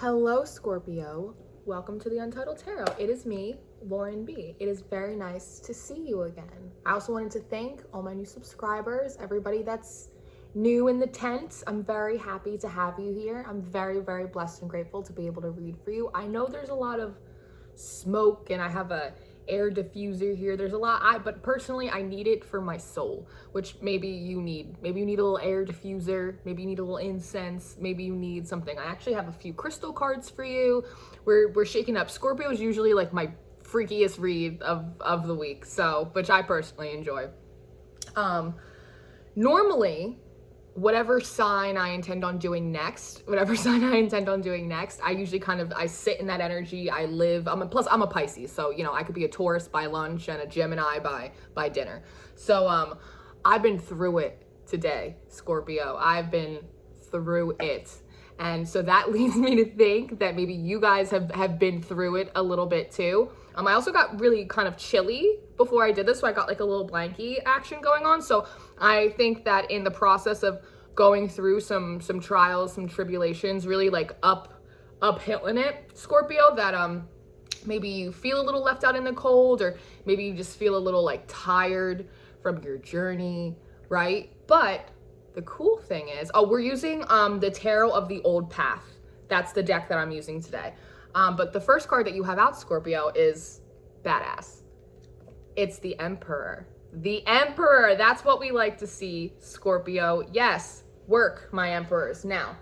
Hello, Scorpio. Welcome to the Untitled Tarot. It is me, Lauren B. It is very nice to see you again. I also wanted to thank all my new subscribers, everybody that's new in the tent. I'm very happy to have you here. I'm very, very blessed and grateful to be able to read for you. I know there's a lot of smoke and I have a air diffuser here. There's a lot, but personally I need it for my soul, which maybe you need. Maybe you need a little air diffuser, maybe you need a little incense, maybe you need something. I actually have a few crystal cards for you. We're shaking up. Scorpio is usually like my freakiest read of the week, so, which I personally enjoy. Normally, whatever sign I intend on doing next, I usually I sit in that energy. Plus I'm a Pisces, so you know, I could be a Taurus by lunch and a Gemini by dinner. So I've been through it today, Scorpio. I've been through it. And so that leads me to think that maybe you guys have been through it a little bit too. I also got really kind of chilly before I did this, so I got like a little blankie action going on. So I think that in the process of going through some trials, some tribulations, really like uphilling it, Scorpio, that maybe you feel a little left out in the cold, or maybe you just feel a little like tired from your journey, right? But the cool thing is, we're using the Tarot of the Old Path. That's the deck that I'm using today. But the first card that you have out, Scorpio, is badass. It's the Emperor. The Emperor, that's what we like to see, Scorpio. Yes, work, my Emperors. Now,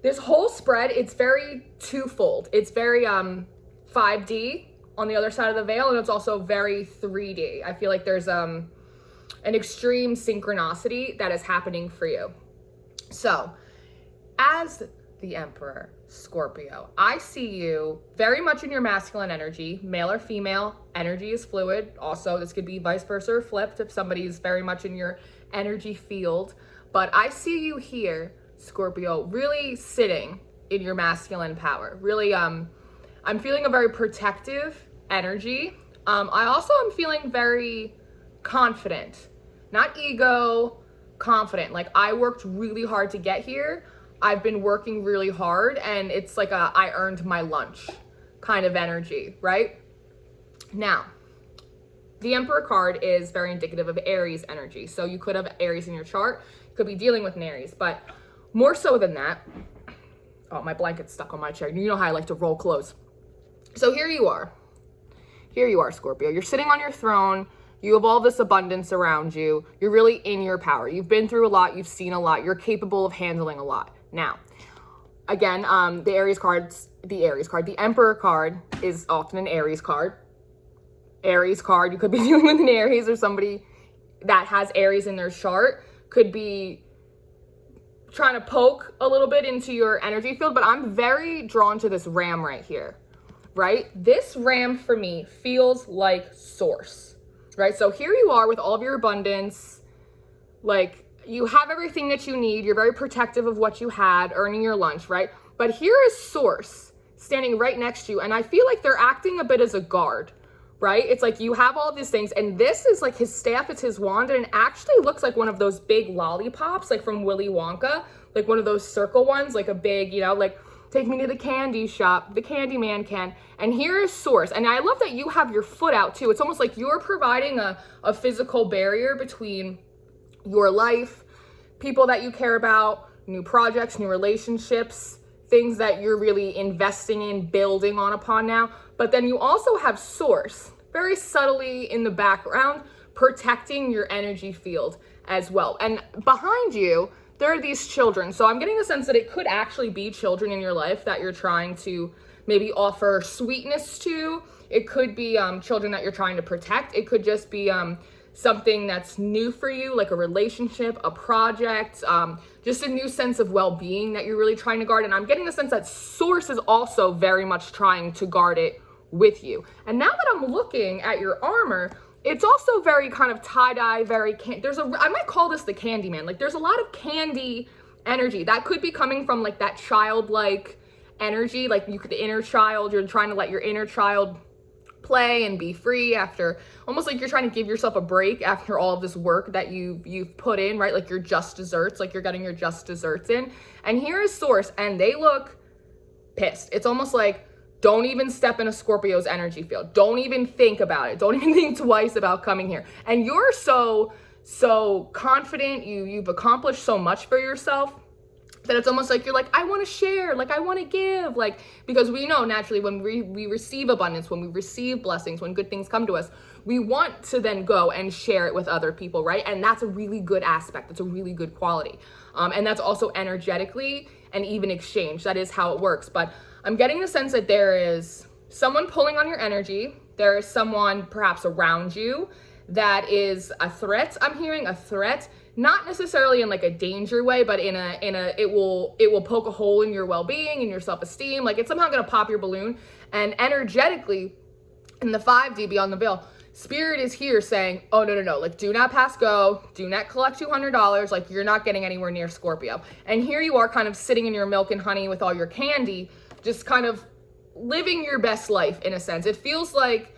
this whole spread, it's very twofold. It's very 5D on the other side of the veil, and it's also very 3D. I feel like there's an extreme synchronicity that is happening for you. So, as the Emperor, Scorpio, I see you very much in your masculine energy, male or female. Energy is fluid. Also, this could be vice versa or flipped if somebody's very much in your energy field. But I see you here, Scorpio, really sitting in your masculine power. Really, I'm feeling a very protective energy. I also am feeling very confident, not ego, confident. Like, I worked really hard to get here. I've been working really hard, and it's like I earned my lunch kind of energy, right? Now, the Emperor card is very indicative of Aries energy. So you could have Aries in your chart. You could be dealing with an Aries, but more so than that, oh, my blanket's stuck on my chair. You know how I like to roll close. So here you are. Here you are, Scorpio. You're sitting on your throne. You have all this abundance around you. You're really in your power. You've been through a lot. You've seen a lot. You're capable of handling a lot. Now, again, the Emperor card is often an Aries card. Aries card, you could be dealing with an Aries, or somebody that has Aries in their chart could be trying to poke a little bit into your energy field, but I'm very drawn to this ram right here, right? This ram for me feels like source, right? So here you are with all of your abundance, like you have everything that you need. You're very protective of what you had, earning your lunch, right? But here is source standing right next to you, and I feel like they're acting a bit as a guard, right? It's like you have all these things, and this is like his staff, it's his wand, and it actually looks like one of those big lollipops, like from Willy Wonka, like one of those circle ones, like a big, you know, like take me to the candy shop, the candy man can. And here is source. And I love that you have your foot out too. It's almost like you're providing a physical barrier between your life, people that you care about, new projects, new relationships, things that you're really investing in, building on upon now. But then you also have source very subtly in the background, protecting your energy field as well. And behind you, there are these children. So I'm getting the sense that it could actually be children in your life that you're trying to maybe offer sweetness to. It could be children that you're trying to protect. It could just be something that's new for you, like a relationship, a project, just a new sense of well-being that you're really trying to guard. And I'm getting the sense that source is also very much trying to guard it with you. And now that I'm looking at your armor, it's also very kind of tie-dye, I might call this the Candyman. Like there's a lot of candy energy that could be coming from like that childlike energy, like the inner child, you're trying to let your inner child play and be free after, almost like you're trying to give yourself a break after all of this work that you've put in, right? Like your just desserts, like you're getting your just desserts in. And here is source, and they look pissed. It's almost like, don't even step in a Scorpio's energy field. Don't even think about it. Don't even think twice about coming here. And you're so confident. You've accomplished so much for yourself that it's almost like you're like, I want to share, like I want to give, like, because we know naturally when we receive abundance, when we receive blessings, when good things come to us, we want to then go and share it with other people, right? And that's a really good aspect. That's a really good quality. And that's also energetically and even exchange. That is how it works. But I'm getting the sense that there is someone pulling on your energy. There is someone perhaps around you that is a threat. I'm hearing a threat, not necessarily in like a danger way, but in a it will poke a hole in your well-being and your self-esteem. Like it's somehow going to pop your balloon. And energetically, in the 5D beyond the veil, Spirit is here saying, oh, no, like do not pass go, do not collect $200, like you're not getting anywhere near Scorpio. And here you are kind of sitting in your milk and honey with all your candy, just kind of living your best life in a sense. It feels like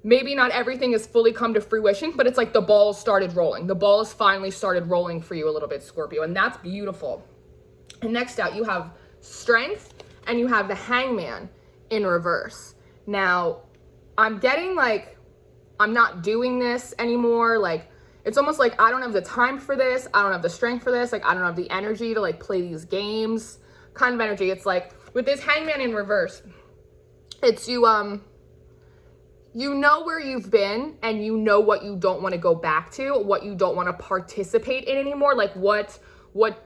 maybe not everything has fully come to fruition, but it's like the ball started rolling. The ball has finally started rolling for you a little bit, Scorpio, and that's beautiful. And next out, you have Strength and you have the Hangman in reverse. Now, I'm getting like, I'm not doing this anymore. Like, it's almost like I don't have the time for this. I don't have the strength for this. Like, I don't have the energy to like play these games kind of energy. It's like with this Hangman in reverse, it's you know where you've been and you know what you don't want to go back to, what you don't want to participate in anymore. Like what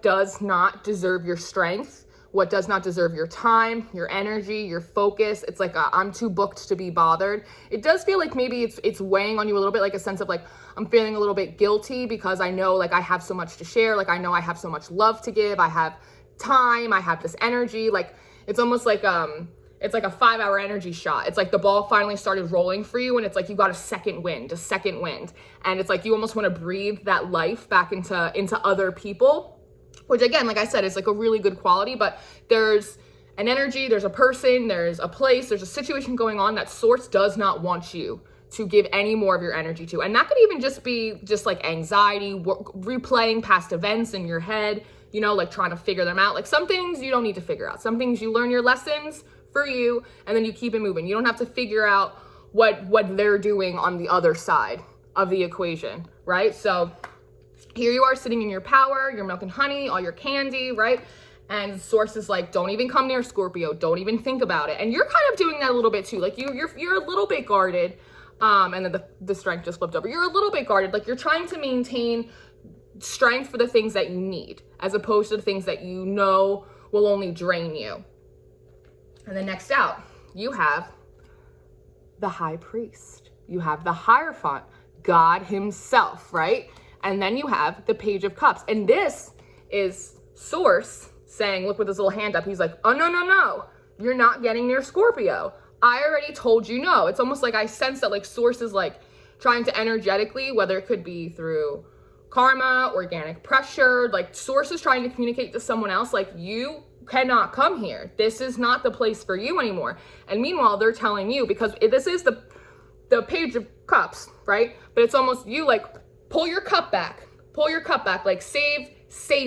does not deserve your strength, what does not deserve your time, your energy, your focus. It's like I'm too booked to be bothered. It does feel like maybe it's weighing on you a little bit, like a sense of like, I'm feeling a little bit guilty because I know like I have so much to share. Like I know I have so much love to give. I have time. I have this energy. Like it's almost like, it's like a 5-hour energy shot. It's like the ball finally started rolling for you and it's like you got a second wind. And it's like you almost want to breathe that life back into other people, which again, like I said, is like a really good quality, but there's an energy, there's a person, there's a place, there's a situation going on that Source does not want you to give any more of your energy to. And that could even just be just like anxiety, replaying past events in your head, you know, like trying to figure them out. Like some things you don't need to figure out. Some things you learn your lessons for you and then you keep it moving. You don't have to figure out what they're doing on the other side of the equation, right? So here you are sitting in your power, your milk and honey, all your candy, right? And Source is like, don't even come near Scorpio. Don't even think about it. And you're kind of doing that a little bit too. Like you're a little bit guarded. And then the strength just flipped over. You're a little bit guarded. Like you're trying to maintain strength for the things that you need, as opposed to the things that you know will only drain you. And then next out, you have the High Priest. You have the Hierophant, God himself, right? And then you have the Page of Cups. And this is Source saying, look with his little hand up. He's like, oh, no. You're not getting near Scorpio. I already told you no. It's almost like I sense that like Source is like trying to energetically, whether it could be through karma, organic pressure, like Source is trying to communicate to someone else, like you cannot come here. This is not the place for you anymore. And meanwhile, they're telling you, because this is the Page of Cups, right? But it's almost you like, pull your cup back, like save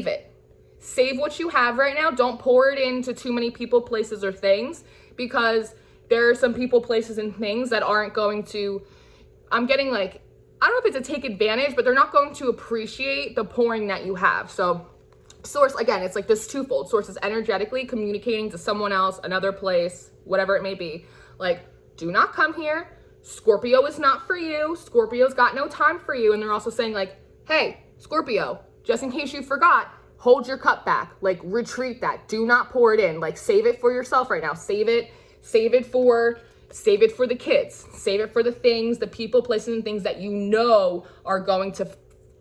it. Save what you have right now. Don't pour it into too many people, places, or things, because there are some people, places, and things that aren't going to, I'm getting like, I don't know if it's a take advantage, but they're not going to appreciate the pouring that you have. So Source, again, it's like this twofold. Source is energetically communicating to someone else, another place, whatever it may be. Like, do not come here. Scorpio is not for you. Scorpio's got no time for you. And they're also saying like, hey, Scorpio, just in case you forgot, hold your cup back, like retreat that. Do not pour it in. Like save it for yourself right now. Save it for the kids. Save it for the things, the people, places, and things that you know are going to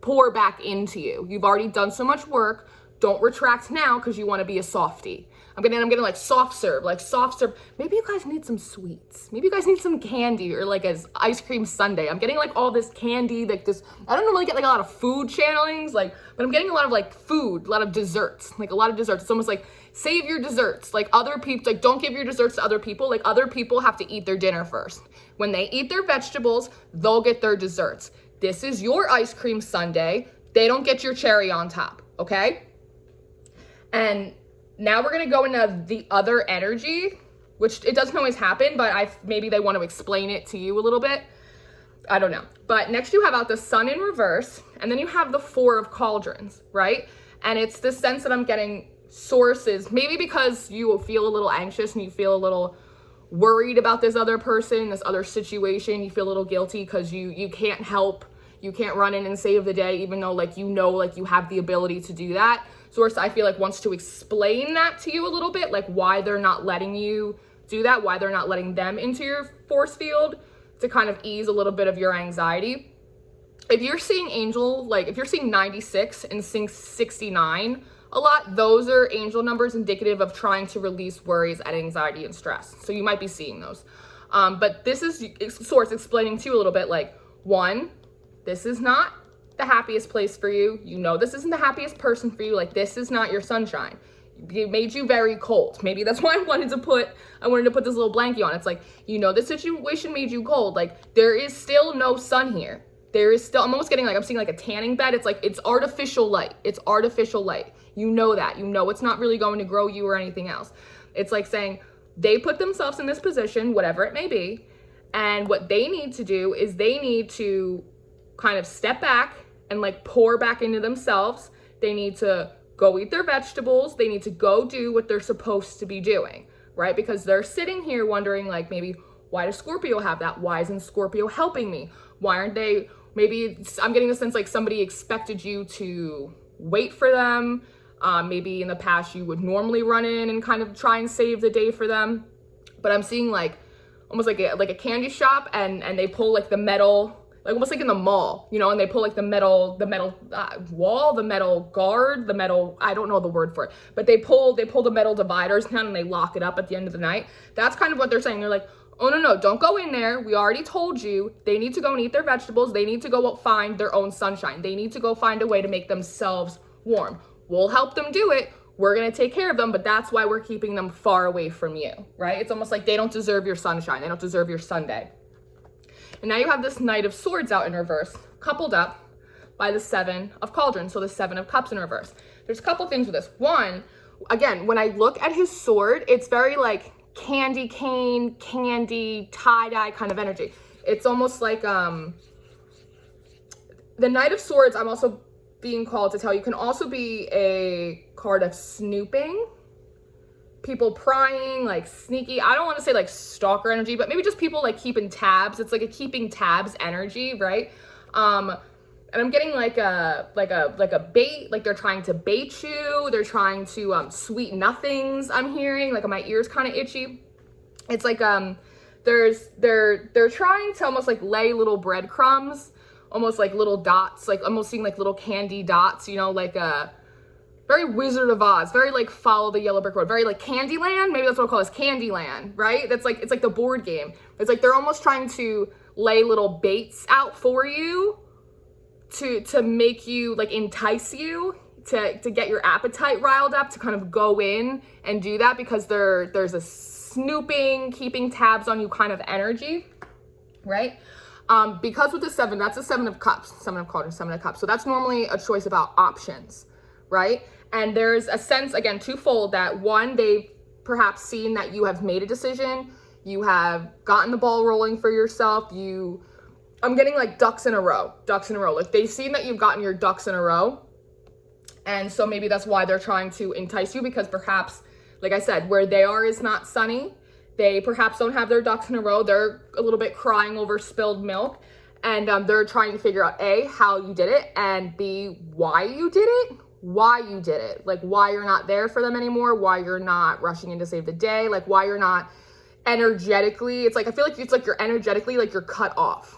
pour back into you. You've already done so much work. Don't retract now because you want to be a softie. I'm getting like soft serve. Maybe you guys need some sweets. Maybe you guys need some candy or like as ice cream sundae. I'm getting like all this candy, like this. I don't normally get like a lot of food channelings, like, but I'm getting a lot of like food, a lot of desserts, like a lot of desserts. It's almost like save your desserts. Like other people, like don't give your desserts to other people. Like other people have to eat their dinner first. When they eat their vegetables, they'll get their desserts. This is your ice cream sundae. They don't get your cherry on top, okay? And Now we're going to go into the other energy, which it doesn't always happen, but maybe they want to explain it to you a little bit. I don't know. But next you have out the Sun in reverse, and then you have the Four of Cauldrons, right? And it's the sense that I'm getting sources, maybe because you feel a little anxious and you feel a little worried about this other person, this other situation. You feel a little guilty because you can't help. You can't run in and save the day, even though like you have the ability to do that. Source, I feel like, wants to explain that to you a little bit, like why they're not letting you do that, why they're not letting them into your force field, to kind of ease a little bit of your anxiety. If you're seeing angel, like if you're seeing 96 and seeing 69 a lot, those are angel numbers indicative of trying to release worries and anxiety and stress. So you might be seeing those. But this is Source explaining to you a little bit, like, one, this is not the happiest place for you. You know this isn't the happiest person for you. Like, this is not your sunshine. It made you very cold. Maybe that's why I wanted to put this little blankie on. It's like, you know, this situation made you cold. Like, there is still no sun here. There is still, I'm almost getting like, I'm seeing like a tanning bed. It's like, it's artificial light. It's artificial light. You know that. You know it's not really going to grow you or anything else. It's like saying they put themselves in this position, whatever it may be, and what they need to do is they need to kind of step back and like pour back into themselves. They need to go eat their vegetables. They need to go do what they're supposed to be doing, right? Because they're sitting here wondering, like, maybe, why does Scorpio have that? Why isn't Scorpio helping me? Why aren't they, maybe I'm getting the sense like somebody expected you to wait for them. Maybe in the past you would normally run in and kind of try and save the day for them. But I'm seeing like almost like a candy shop, and they pull like the metal, like almost like in the mall, you know, and they pull like the metal wall, the metal guard, the metal, I don't know the word for it, but they pull the metal dividers down and they lock it up at the end of the night. That's kind of what they're saying. They're like, oh, no, don't go in there. We already told you. They need to go and eat their vegetables. They need to go find their own sunshine. They need to go find a way to make themselves warm. We'll help them do it. We're going to take care of them, but that's why we're keeping them far away from you, right? It's almost like they don't deserve your sunshine. They don't deserve your Sunday. And now you have this Knight of Swords out in reverse, coupled up by the Seven of Cauldrons, so the Seven of Cups in reverse. There's a couple things with this. One, again, when I look at his sword, it's very like candy cane, candy, tie-dye kind of energy. It's almost like the Knight of Swords, I'm also being called to tell you, can also be a card of snooping, people prying, like sneaky. I don't want to say like stalker energy, but maybe just people like keeping tabs. It's like a keeping tabs energy, right? And I'm getting like a bait, like they're trying to bait you. They're trying to sweet nothings. I'm hearing, like my ears kind of itchy. It's like they're trying to almost like lay little breadcrumbs, almost like little dots, like almost seeing like little candy dots, you know, like a very Wizard of Oz, very like follow the yellow brick road, very like Candyland. Maybe that's what I'll call this, Candyland, right? That's like, it's like the board game. It's like they're almost trying to lay little baits out for you to make you, like entice you, to get your appetite riled up, to kind of go in and do that, because there's a snooping, keeping tabs on you kind of energy, right? Because with the Seven, that's a Seven of Cups, Seven of Cauldrons, Seven of Cups. So that's normally a choice about options, right? And there's a sense, again, twofold, that one, they've perhaps seen that you have made a decision, you have gotten the ball rolling for yourself, I'm getting like ducks in a row. Like they've seen that you've gotten your ducks in a row. And so maybe that's why they're trying to entice you, because perhaps, like I said, where they are is not sunny. They perhaps don't have their ducks in a row. They're a little bit crying over spilled milk. And they're trying to figure out, A, how you did it, and B, why you did it. Like why you're not there for them anymore, why you're not rushing in to save the day, like why you're not energetically, it's like, I feel like it's like you're energetically, like you're cut off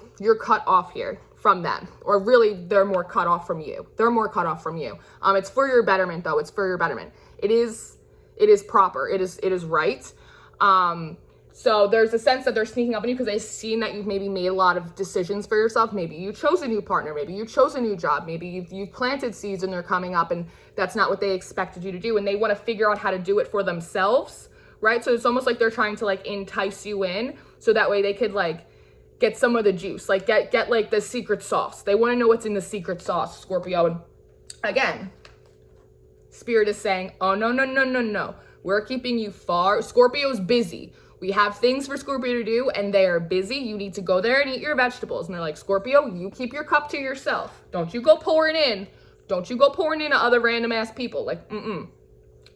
here from them, or really they're more cut off from you. It's for your betterment though. It's for your betterment. It is proper. It is right. So there's a sense that they're sneaking up on you because they've seen that you've maybe made a lot of decisions for yourself. Maybe you chose a new partner. Maybe you chose a new job. Maybe you've planted seeds and they're coming up and that's not what they expected you to do. And they want to figure out how to do it for themselves, right? So it's almost like they're trying to like entice you in so that way they could like get some of the juice, like get like the secret sauce. They want to know what's in the secret sauce, Scorpio. And again, Spirit is saying, oh, no, no, no, no, no. We're keeping you far. Scorpio's busy. We have things for Scorpio to do, and they are busy. You need to go there and eat your vegetables. And they're like, Scorpio, you keep your cup to yourself. Don't you go pouring in. Don't you go pouring into other random ass people. Like,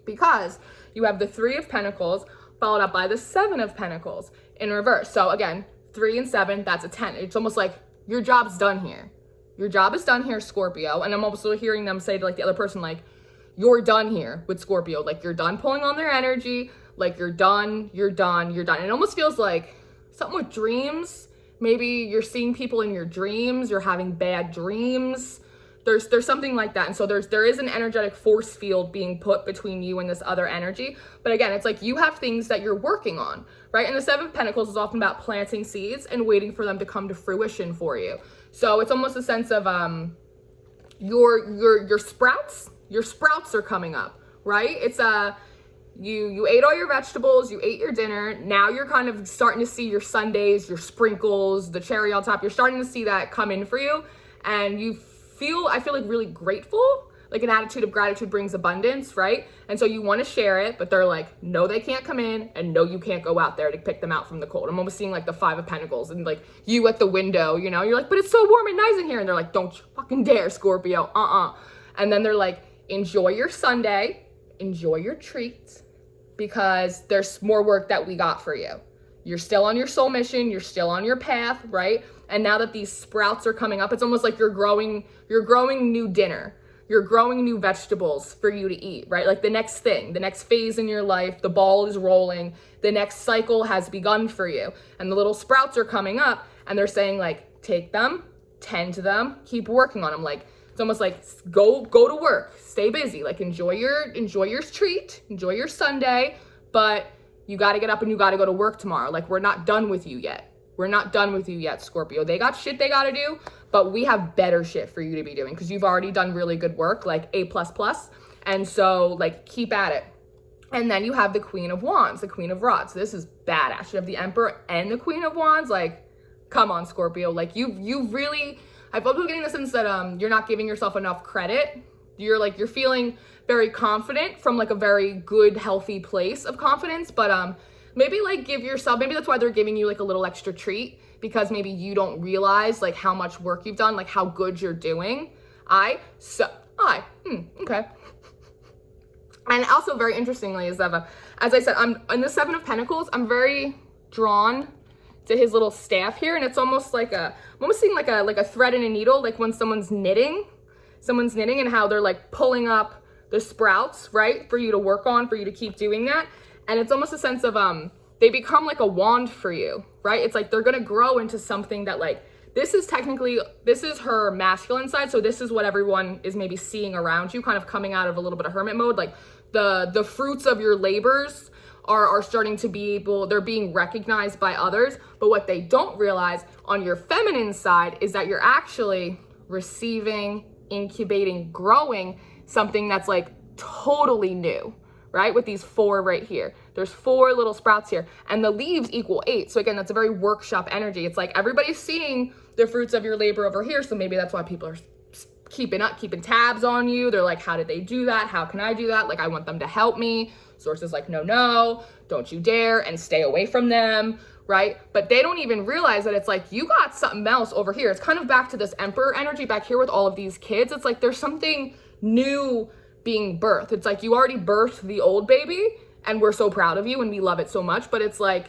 because you have the 3 of Pentacles followed up by the 7 of Pentacles in reverse. So again, 3 and 7, that's a 10. It's almost like your job's done here. Your job is done here, Scorpio. And I'm also hearing them say to like the other person, like, you're done here with Scorpio. Like, you're done pulling on their energy. Like, you're done, you're done, you're done. And it almost feels like something with dreams. Maybe you're seeing people in your dreams. You're having bad dreams. There's something like that. And so there is an energetic force field being put between you and this other energy. But again, it's like you have things that you're working on, right? And the 7 of Pentacles is often about planting seeds and waiting for them to come to fruition for you. So it's almost a sense of your sprouts are coming up, right? It's you ate all your vegetables, you ate your dinner. Now you're kind of starting to see your sundaes, your sprinkles, the cherry on top. You're starting to see that come in for you, and I feel like really grateful. Like, an attitude of gratitude brings abundance, right? And so you want to share it, but they're like, no, they can't come in, and no, you can't go out there to pick them out from the cold. I'm almost seeing like the 5 of Pentacles and like you at the window, you know, you're like, but it's so warm and nice in here. And they're like, don't you fucking dare, Scorpio. And then they're like, enjoy your Sunday, enjoy your treats, because there's more work that we got for you. You're still on your soul mission, you're still on your path, right? And now that these sprouts are coming up, it's almost like you're growing new dinner. You're growing new vegetables for you to eat, right? Like the next thing, the next phase in your life, the ball is rolling, the next cycle has begun for you. And the little sprouts are coming up, and they're saying like, take them, tend to them, keep working on them. Like, it's almost like go to work, stay busy, like enjoy your treat, enjoy your Sunday, but you got to get up and you got to go to work tomorrow. Like, we're not done with you yet. We're not done with you yet, Scorpio. They got shit they got to do, but we have better shit for you to be doing because you've already done really good work, like A++. And so like, keep at it. And then you have the Queen of Wands, the Queen of Rods. This is badass. You have the Emperor and the Queen of Wands. Like, come on, Scorpio. Like, you really, I've also getting the sense that you're not giving yourself enough credit. You're feeling very confident from like a very good, healthy place of confidence, but maybe like give yourself, maybe that's why they're giving you like a little extra treat, because maybe you don't realize like how much work you've done, like how good you're doing. Okay. And also very interestingly is that, as I said, I'm in the 7 of Pentacles, I'm very drawn to his little staff here. And it's almost like I'm almost seeing like a thread and a needle, like when someone's knitting and how they're like pulling up the sprouts, right? For you to work on, for you to keep doing that. And it's almost a sense of, they become like a wand for you, right? It's like, they're going to grow into something that like, this is her masculine side. So this is what everyone is maybe seeing around you, kind of coming out of a little bit of hermit mode. Like the fruits of your labors are starting to be they're being recognized by others. But what they don't realize on your feminine side is that you're actually receiving, incubating, growing something that's like totally new, right? With these 4 right here. There's 4 little sprouts here, and the leaves equal 8. So again, that's a very workshop energy. It's like everybody's seeing the fruits of your labor over here. So maybe that's why people are keeping tabs on you. They're like, how did they do that? How can I do that? Like, I want them to help me. Sources like, no, don't you dare, and stay away from them, right? But they don't even realize that it's like, you got something else over here. It's kind of back to this Emperor energy back here with all of these kids. It's like, there's something new being birthed. It's like, you already birthed the old baby, and we're so proud of you, and we love it so much, but it's like,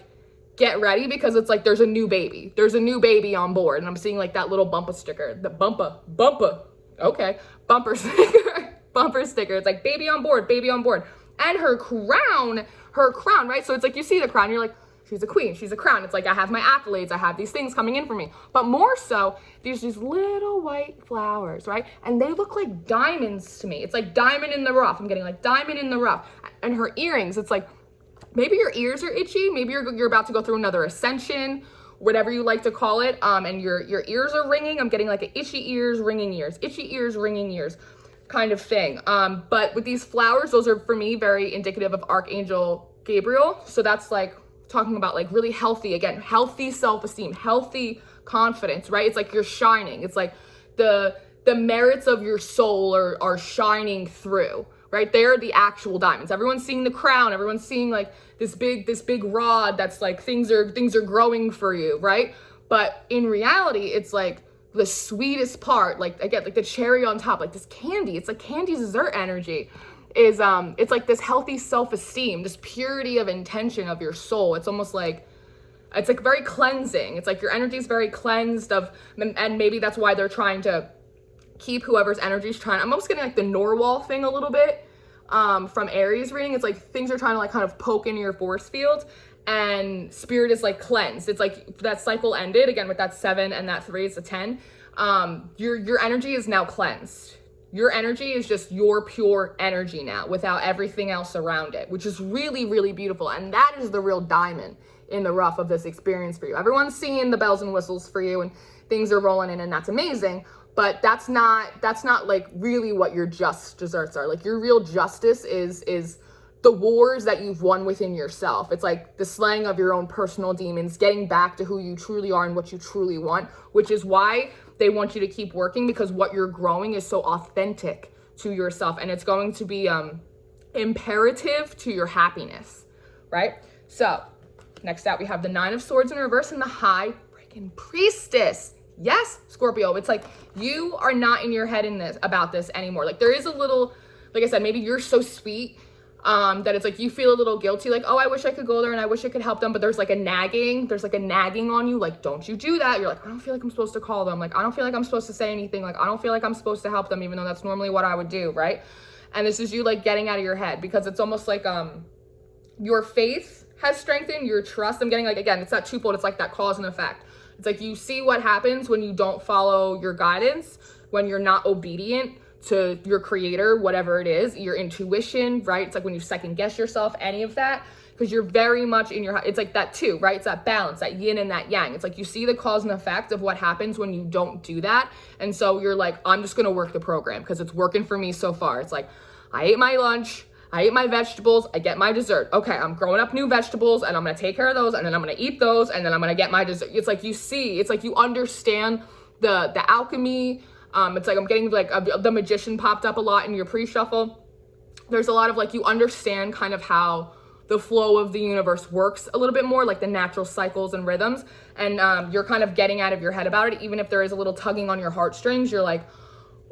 get ready, because it's like, there's a new baby. There's a new baby on board. And I'm seeing like that little bumper sticker, the bumper sticker. It's like, baby on board. And her crown, right? So it's like, you see the crown, you're like, she's a queen, she's a crown. It's like, I have my accolades, I have these things coming in for me. But more so, there's these little white flowers, right? And they look like diamonds to me. It's like diamond in the rough. I'm getting like diamond in the rough. And her earrings, it's like, maybe your ears are itchy. Maybe you're about to go through another ascension, whatever you like to call it. And your ears are ringing. I'm getting like an itchy ears, ringing ears kind of thing. But with these flowers, those are for me very indicative of Archangel Gabriel. So that's like talking about like really healthy, again, healthy self-esteem, healthy confidence, right? It's like you're shining. It's like the merits of your soul are shining through, right? right? They're the actual diamonds. Everyone's seeing the crown. Everyone's seeing like this big rod that's like things are growing for you, right? But in reality, it's like the sweetest part, like again, like the cherry on top, like this candy. It's like candy dessert energy. Is it's like this healthy self-esteem, this purity of intention of your soul. It's almost like, it's like very cleansing. It's like your energy is very cleansed of, and maybe that's why they're trying to keep whoever's energy is trying. I'm almost getting like the Norwal thing a little bit from Aries reading. It's like things are trying to like kind of poke into your force field, and spirit is like cleansed. It's like that cycle ended again with that 7 and that 3, it's a 10. Your energy is now cleansed. Your energy is just your pure energy now without everything else around it, which is really, really beautiful. And that is the real diamond in the rough of this experience for you. Everyone's seeing the bells and whistles for you and things are rolling in, and that's amazing. But that's not like really what your just desserts are. Like your real justice is the wars that you've won within yourself. It's like the slaying of your own personal demons, getting back to who you truly are and what you truly want, which is why they want you to keep working, because what you're growing is so authentic to yourself, and it's going to be imperative to your happiness, right? So next out, we have the 9 of Swords in reverse and the High freaking Priestess. Yes, Scorpio, it's like you are not in your head about this anymore. Like there is a little, like I said, maybe you're so sweet that it's like you feel a little guilty, like, oh, I wish I could go there and I wish I could help them, but there's like a nagging on you, like, don't you do that. You're like, I don't feel like I'm supposed to call them, like I don't feel like I'm supposed to say anything, like I don't feel like I'm supposed to help them, even though that's normally what I would do, right? And this is you like getting out of your head, because it's almost like your faith has strengthened, your trust. I'm getting like, again, it's that twofold. It's like that cause and effect. It's like you see what happens when you don't follow your guidance, when you're not obedient to your creator, whatever it is, your intuition, right? It's like when you second guess yourself, any of that, because you're very much in your, it's like that too, right? It's that balance, that yin and that yang. It's like you see the cause and effect of what happens when you don't do that. And so you're like, I'm just going to work the program because it's working for me so far. It's like, I ate my lunch, I ate my vegetables, I get my dessert. Okay, I'm growing up new vegetables and I'm going to take care of those, and then I'm going to eat those, and then I'm going to get my dessert. It's like you see, it's like you understand the alchemy. It's like I'm getting like the Magician popped up a lot in your pre-shuffle. There's a lot of like, you understand kind of how the flow of the universe works a little bit more, like the natural cycles and rhythms. And you're kind of getting out of your head about it. Even if there is a little tugging on your heartstrings, you're like,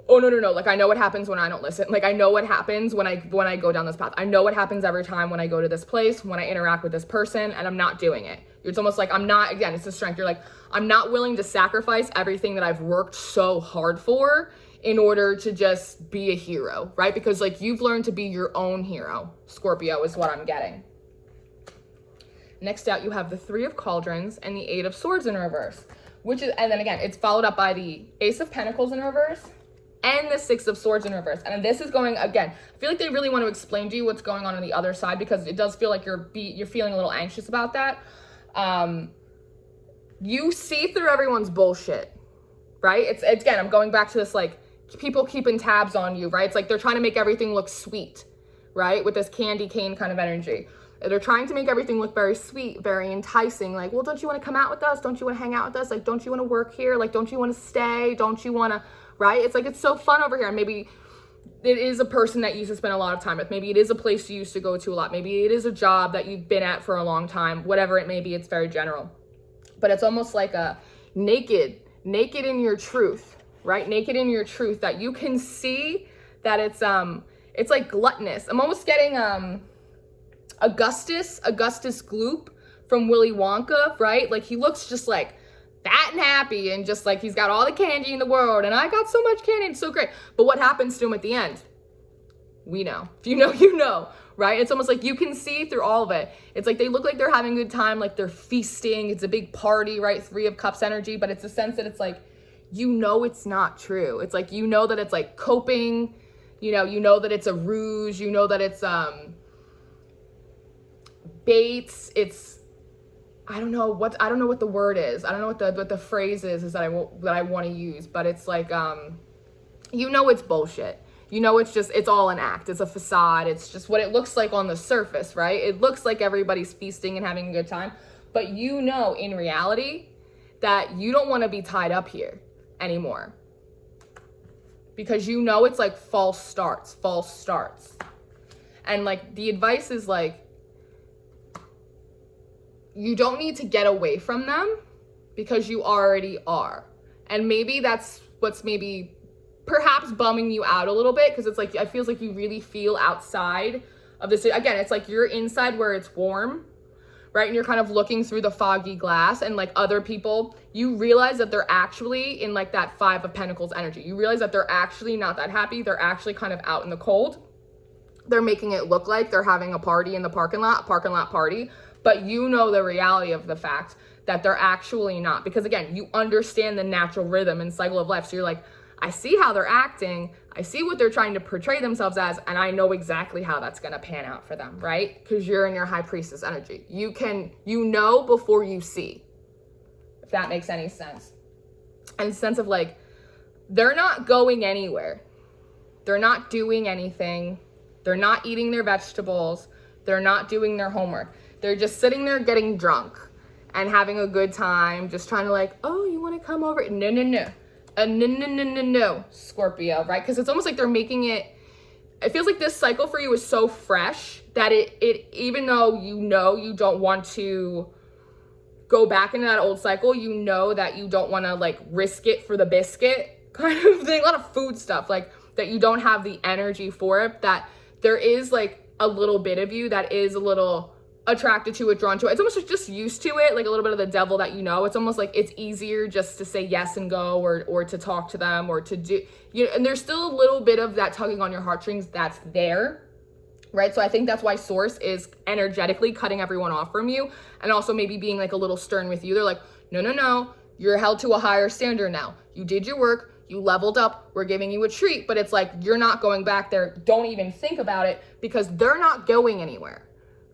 oh, no. Like, I know what happens when I don't listen. Like, I know what happens when I go down this path. I know what happens every time when I go to this place, when I interact with this person, and I'm not doing it. It's almost like I'm not, again, it's the strength. You're like, I'm not willing to sacrifice everything that I've worked so hard for in order to just be a hero, right? Because like you've learned to be your own hero. Scorpio is what I'm getting. Next out, you have the 3 of Cauldrons and the 8 of Swords in reverse, which is, and then again, it's followed up by the Ace of Pentacles in reverse and the 6 of Swords in reverse. And this is going, again, I feel like they really want to explain to you what's going on the other side, because it does feel like you're feeling a little anxious about that. You see through everyone's bullshit, right? It's again, I'm going back to this, like, people keeping tabs on you, right? It's like they're trying to make everything look sweet, right? With this candy cane kind of energy. They're trying to make everything look very sweet, very enticing. Like, well, don't you want to come out with us? Don't you want to hang out with us? Like, don't you want to work here? Like, don't you want to stay? Don't you want to, right? It's like, it's so fun over here. And maybe it is a person that you used to spend a lot of time with. Maybe it is a place you used to go to a lot. Maybe it is a job that you've been at for a long time. Whatever it may be, it's very general. But it's almost like a naked in your truth, right? Naked in your truth, that you can see that it's like gluttonous. I'm almost getting Augustus Gloop from Willy Wonka, right? Like, he looks just like fat and happy and just like he's got all the candy in the world, and I got so much candy, it's so great. But what happens to him at the end? We know. If you know, you know, right? It's almost like you can see through all of it. It's like they look like they're having a good time, like they're feasting. It's a big party, right? 3 of Cups energy, but it's a sense that it's like, you know, it's not true. It's like, you know that it's like coping, you know that it's a ruse, you know that it's baits. It's, I don't know what the word is. I don't know what the phrase is that I want to use, but it's like, you know, it's bullshit. You know, it's all an act. It's a facade. It's just what it looks like on the surface, right? It looks like everybody's feasting and having a good time, but you know, in reality, that you don't want to be tied up here anymore, because you know it's like false starts, And like the advice is like, you don't need to get away from them because you already are. And maybe that's what's maybe perhaps bumming you out a little bit, because it's like, it feels like you really feel outside of this. Again, it's like you're inside where it's warm, right? And you're kind of looking through the foggy glass, and like other people, you realize that they're actually in like that Five of Pentacles energy. You realize that they're actually not that happy. They're actually kind of out in the cold. They're making it look like they're having a party in the parking lot party, but you know the reality of the fact that they're actually not, because again, you understand the natural rhythm and cycle of life. So you're like, I see how they're acting, I see what they're trying to portray themselves as, and I know exactly how that's gonna pan out for them, right? Because you're in your High Priestess energy. You know before you see, if that makes any sense. And the sense of like, they're not going anywhere. They're not doing anything. They're not eating their vegetables. They're not doing their homework. They're just sitting there getting drunk and having a good time, just trying to like, oh, you wanna come over? No. No, Scorpio, right? Because it's almost like they're making it, it feels like this cycle for you is so fresh that it even though you know you don't want to go back into that old cycle, you know that you don't want to like risk it for the biscuit kind of thing, a lot of food stuff, like that you don't have the energy for it, that there is like a little bit of you that is a little attracted to it, drawn to it. It's almost just used to it, like a little bit of the devil that you know. It's almost like it's easier just to say yes and go, or to talk to them, or to do, you know, and there's still a little bit of that tugging on your heartstrings that's there, right? So I think that's why Source is energetically cutting everyone off from you, and also maybe being like a little stern with you. They're like, no, you're held to a higher standard now. You did your work, you leveled up, we're giving you a treat, but it's like, you're not going back there. Don't even think about it, because they're not going anywhere.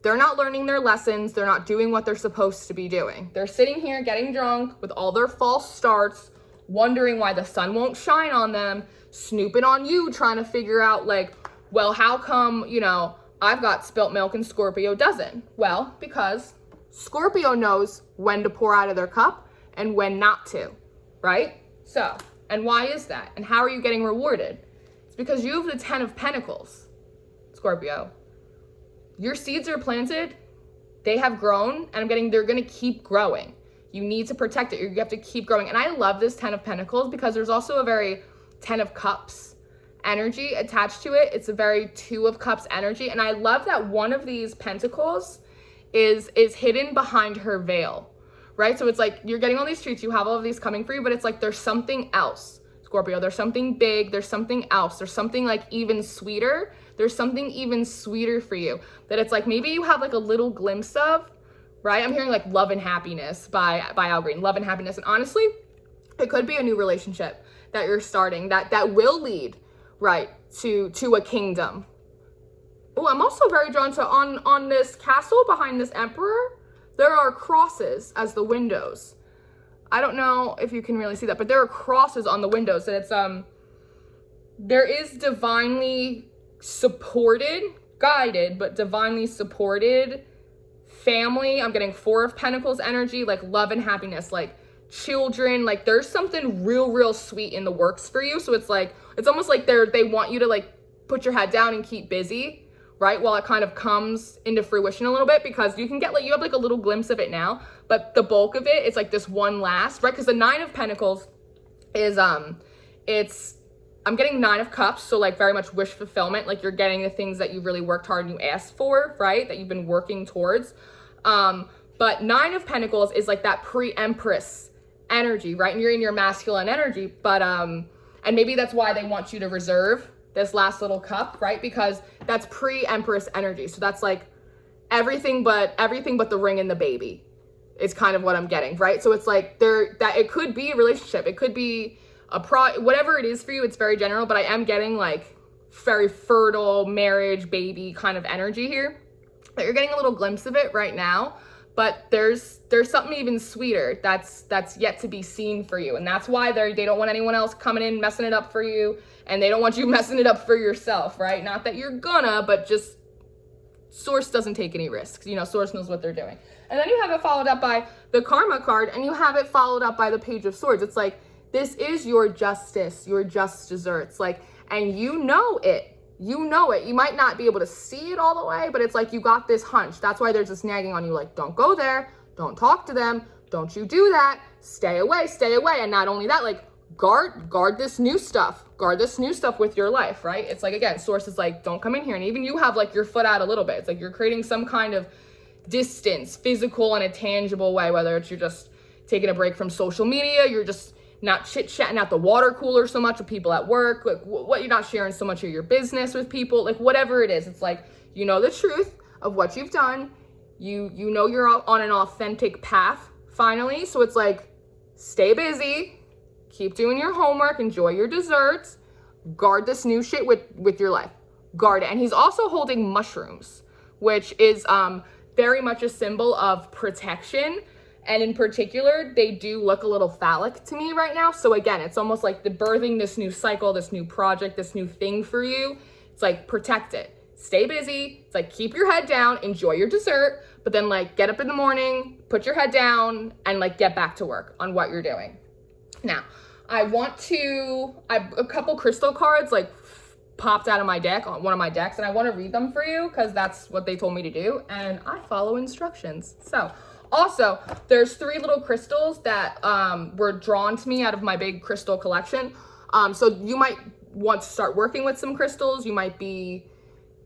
They're not learning their lessons. They're not doing what they're supposed to be doing. They're sitting here getting drunk with all their false starts, wondering why the sun won't shine on them, snooping on you, trying to figure out like, well, how come, you know, I've got spilt milk and Scorpio doesn't? Well, because Scorpio knows when to pour out of their cup and when not to, right? So, and why is that? And how are you getting rewarded? It's because you have the 10 of Pentacles, Scorpio. Your seeds are planted, they have grown, and they're gonna keep growing. You need to protect it. You have to keep growing. And I love this 10 of Pentacles because there's also a very 10 of Cups energy attached to it. It's a very 2 of Cups energy. And I love that one of these pentacles is hidden behind her veil, right? So it's like, you're getting all these treats, you have all of these coming for you, but it's like, there's something else, Scorpio. There's something big, there's something else. There's something like even sweeter. There's something even sweeter for you that it's like, maybe you have like a little glimpse of, right? I'm hearing like Love and Happiness by Al Green, Love and Happiness. And honestly, it could be a new relationship that you're starting that will lead, right, to a kingdom. Oh, I'm also very drawn to on this castle behind this emperor, there are crosses as the windows. I don't know if you can really see that, but there are crosses on the windows, and it's there is divinely supported, guided, but divinely supported family. I'm getting 4 of Pentacles energy, like love and happiness, like children, like there's something real sweet in the works for you. So it's like, it's almost like they want you to like put your head down and keep busy, right? While it kind of comes into fruition a little bit, because you can get like, you have like a little glimpse of it now, but the bulk of it is like this one last, right? Because the 9 of Pentacles is, I'm getting 9 of Cups, so like very much wish fulfillment, like you're getting the things that you really worked hard and you asked for, right? That you've been working towards. But 9 of Pentacles is like that pre-Empress energy, right? And you're in your masculine energy, but, and maybe that's why they want you to reserve this last little cup, right? Because that's pre-Empress energy. So that's like everything but the ring and the baby is kind of what I'm getting, right? So it's like that it could be a relationship. It could be whatever it is for you, it's very general, but I am getting like very fertile marriage, baby kind of energy here. That you're getting a little glimpse of it right now, but there's something even sweeter that's yet to be seen for you. And that's why they don't want anyone else coming in messing it up for you, and they don't want you messing it up for yourself, right? Not that you're gonna, but just Source doesn't take any risks. You know, Source knows what they're doing. And then you have it followed up by the Karma card, and you have it followed up by the Page of Swords. It's like, this is your justice, your just desserts, like, and you know it. You know it. You might not be able to see it all the way, but it's like you got this hunch. That's why there's this nagging on you, like, don't go there, don't talk to them, don't you do that, stay away, stay away. And not only that, like, guard this new stuff. Guard this new stuff with your life, right? It's like, again, source is like, don't come in here. And even you have like your foot out a little bit. It's like you're creating some kind of distance, physical and a tangible way, whether it's you're just taking a break from social media, you're just not chit-chatting at the water cooler so much with people at work, like what you're not sharing so much of your business with people, like whatever it is. It's like, you know the truth of what you've done. You know you're on an authentic path finally. So it's like, stay busy, keep doing your homework, enjoy your desserts, guard this new shit with your life. Guard it. And he's also holding mushrooms, which is very much a symbol of protection. And in particular, they do look a little phallic to me right now. So again, it's almost like the birthing this new cycle, this new project, this new thing for you. It's like, protect it. Stay busy. It's like, keep your head down, enjoy your dessert, but then like get up in the morning, put your head down, and like get back to work on what you're doing. Now, I a couple crystal cards like popped out of my deck, on one of my decks, and I want to read them for you because that's what they told me to do, and I follow instructions. So also, there's 3 little crystals that were drawn to me out of my big crystal collection. So you might want to start working with some crystals. You might be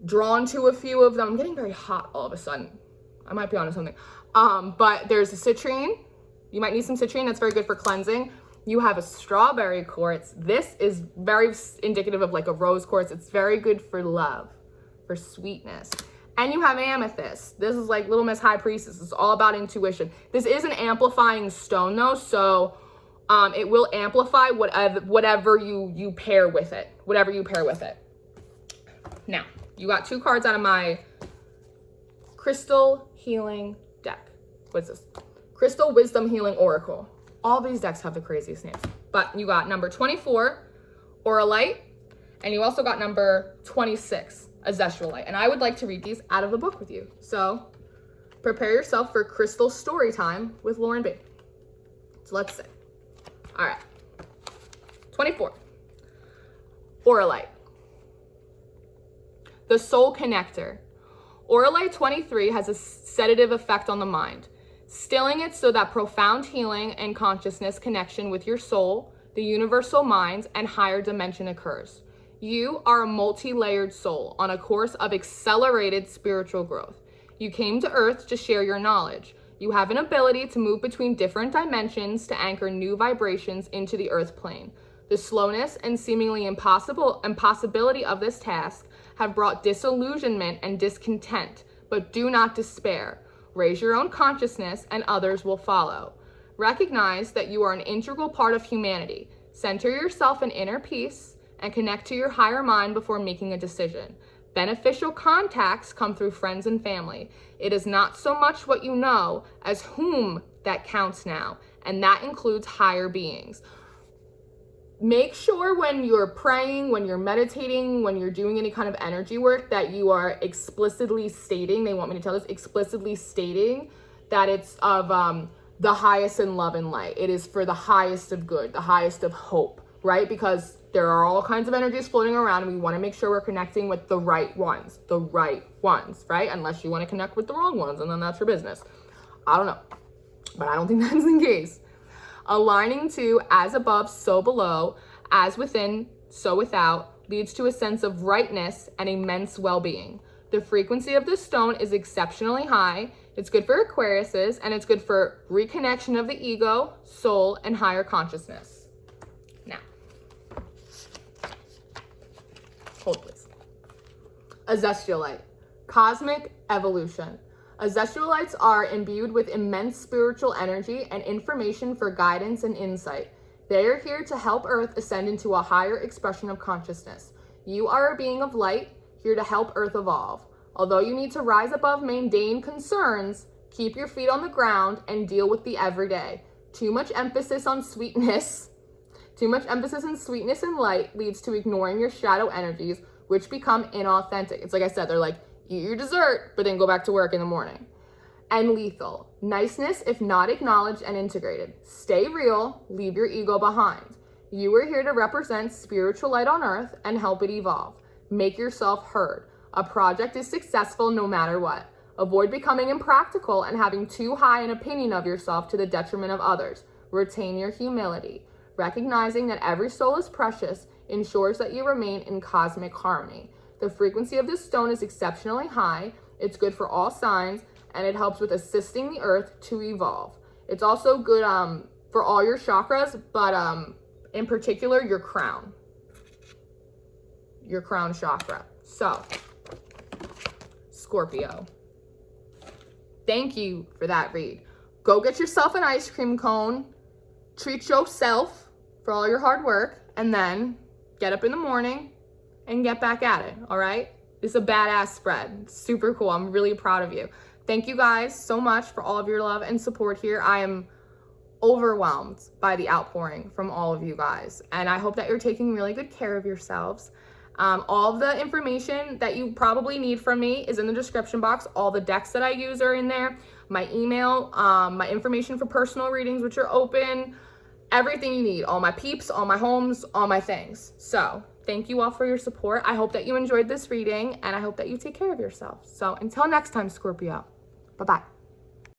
drawn to a few of them. I'm getting very hot all of a sudden. I might be onto something. But there's a citrine. You might need some citrine. That's very good for cleansing. You have a strawberry quartz. This is very indicative of like a rose quartz. It's very good for love, for sweetness. And you have amethyst. This is like Little Miss High Priestess. It's all about intuition. This is an amplifying stone though, so it will amplify whatever you pair with it. Whatever you pair with it. Now, you got 2 cards out of my Crystal Healing deck. What's this? Crystal Wisdom Healing Oracle. All these decks have the craziest names. But you got number 24, Auralite, and you also got number 26, Azeztulite. And I would like to read these out of the book with you. So prepare yourself for crystal story time with Lauren B. So let's see. All right. 24, Auralite. The soul connector. Auralite 23 has a sedative effect on the mind, stilling it so that profound healing and consciousness connection with your soul, the universal mind, and higher dimension occurs. You are a multi-layered soul on a course of accelerated spiritual growth. You came to Earth to share your knowledge. You have an ability to move between different dimensions to anchor new vibrations into the Earth plane. The slowness and seemingly impossibility of this task have brought disillusionment and discontent, but do not despair. Raise your own consciousness and others will follow. Recognize that you are an integral part of humanity. Center yourself in inner peace and connect to your higher mind before making a decision. Beneficial contacts come through friends and family. It is not so much what you know as whom that counts now, and that includes higher beings. Make sure when you're praying, when you're meditating, when you're doing any kind of energy work that you are explicitly stating, they want me to tell this, explicitly stating that it's of the highest in love and light. It is for the highest of good, the highest of hope, right? Because there are all kinds of energies floating around and we want to make sure we're connecting with the right ones, right? Unless you want to connect with the wrong ones and then that's your business. I don't know, but I don't think that's the case. Aligning to as above, so below, as within, so without, leads to a sense of rightness and immense well-being. The frequency of this stone is exceptionally high. It's good for Aquariuses, and it's good for reconnection of the ego, soul, and higher consciousness. Now, hold please. Azeztulite, cosmic evolution. Azeztulites are imbued with immense spiritual energy and information for guidance and insight. They are here to help Earth ascend into a higher expression of consciousness. You are a being of light, here to help Earth evolve. Although you need to rise above mundane concerns, keep your feet on the ground and deal with the everyday. Too much emphasis on sweetness and light leads to ignoring your shadow energies, which become inauthentic. It's like I said, they're like, eat your dessert, but then go back to work in the morning. And lethal. Niceness, if not acknowledged and integrated. Stay real, leave your ego behind. You are here to represent spiritual light on Earth and help it evolve. Make yourself heard. A project is successful no matter what. Avoid becoming impractical and having too high an opinion of yourself to the detriment of others. Retain your humility. Recognizing that every soul is precious ensures that you remain in cosmic harmony. The frequency of this stone is exceptionally high. It's good for all signs, and it helps with assisting the earth to evolve. It's also good for all your chakras, but in particular, your crown chakra. So, Scorpio, thank you for that read. Go get yourself an ice cream cone, treat yourself for all your hard work, and then get up in the morning and get back at it, all right? It's a badass spread. It's super cool. I'm really proud of you. Thank you guys so much for all of your love and support here. I am overwhelmed by the outpouring from all of you guys, and I hope that you're taking really good care of yourselves. All of the information that you probably need from me is in the description box. All the decks that I use are in there. My email, my information for personal readings, which are open, everything you need, all my peeps, all my homes, all my things. So thank you all for your support. I hope that you enjoyed this reading, and I hope that you take care of yourself. So until next time, Scorpio, bye-bye.